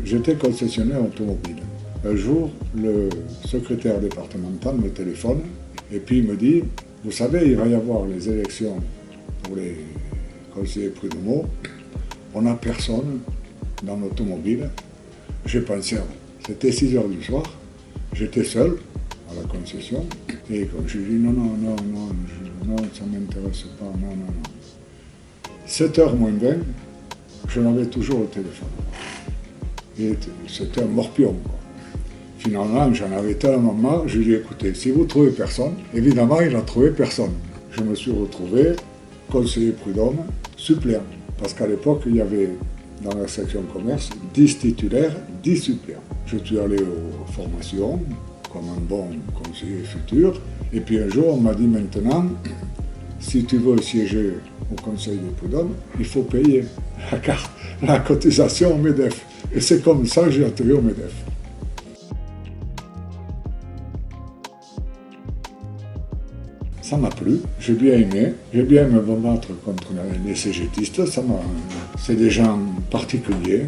J'étais concessionnaire automobile. Un jour, le secrétaire départemental me téléphone et puis il me dit « Vous savez, il va y avoir les élections pour les conseillers prud'homaux. On n'a personne dans l'automobile. » J'ai pensé, c'était 6 heures du soir, j'étais seul à la concession et comme je dis « Non, ça ne m'intéresse pas, non. » 7h moins 20, je n'avais toujours le téléphone. Et c'était un morpion, quoi. Finalement, j'en avais tellement marre, je lui ai dit, écoutez, si vous trouvez personne, évidemment, il n'a trouvé personne. Je me suis retrouvé conseiller prud'homme, suppléant. Parce qu'à l'époque, il y avait, dans la section commerce, 10 titulaires, 10 suppléants. Je suis allé aux formations, comme un bon conseiller futur. Et puis un jour, on m'a dit, maintenant, si tu veux siéger au conseil des prud'hommes, il faut payer la cotisation au MEDEF. Et c'est comme ça que j'ai atterri au MEDEF. Ça m'a plu, j'ai bien aimé me battre contre les CGTistes, c'est des gens particuliers,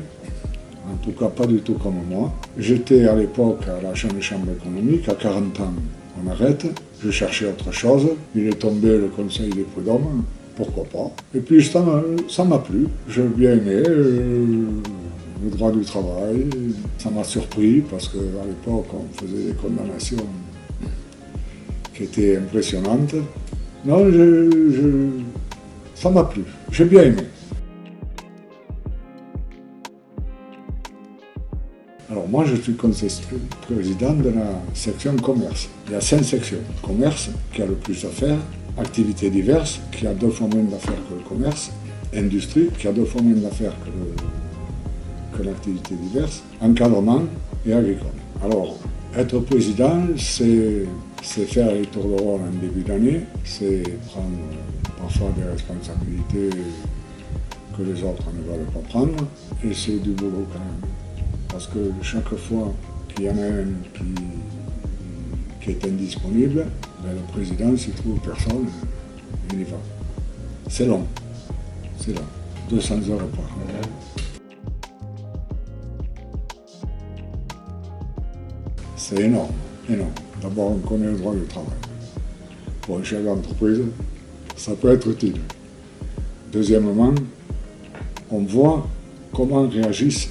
en tout cas pas du tout comme moi. J'étais à l'époque à la chambre économique, à 40 ans on arrête, je cherchais autre chose, il est tombé le conseil des prud'hommes, pourquoi pas. Et puis ça m'a plu, j'ai bien aimé le droit du travail, ça m'a surpris parce qu'à l'époque on faisait des condamnations qui était impressionnante. Non, ça m'a plu, j'ai bien aimé. Alors moi je suis président de la section commerce. Il y a 5 sections. Commerce qui a le plus à faire, activités diverses qui a 2 fois moins d'affaires que le commerce, industrie qui a 2 fois moins d'affaires que l'activité diverse, encadrement et agricole. Alors, être président, c'est faire les tours de rôle en début d'année, c'est prendre parfois des responsabilités que les autres ne veulent pas prendre, et c'est du boulot quand même. Parce que chaque fois qu'il y en a un qui est indisponible, ben le président, s'il ne trouve personne, il y va. C'est long, 200 heures par an. C'est énorme. D'abord, on connaît le droit du travail. Pour un chef d'entreprise, ça peut être utile. Deuxièmement, on voit comment réagissent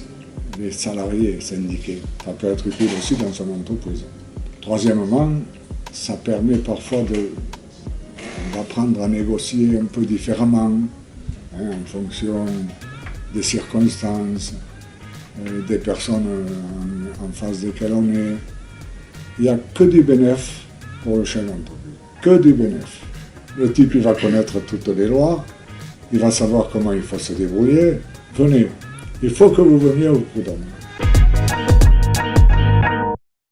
les salariés syndiqués. Ça peut être utile aussi dans son entreprise. Troisièmement, ça permet parfois d'apprendre à négocier un peu différemment, en fonction des circonstances, des personnes en face desquelles on est. Il n'y a que du bénéfice pour le chef d'entreprise, que du bénéfice. Le type, il va connaître toutes les lois, il va savoir comment il faut se débrouiller. Venez, il faut que vous veniez au prud'homme.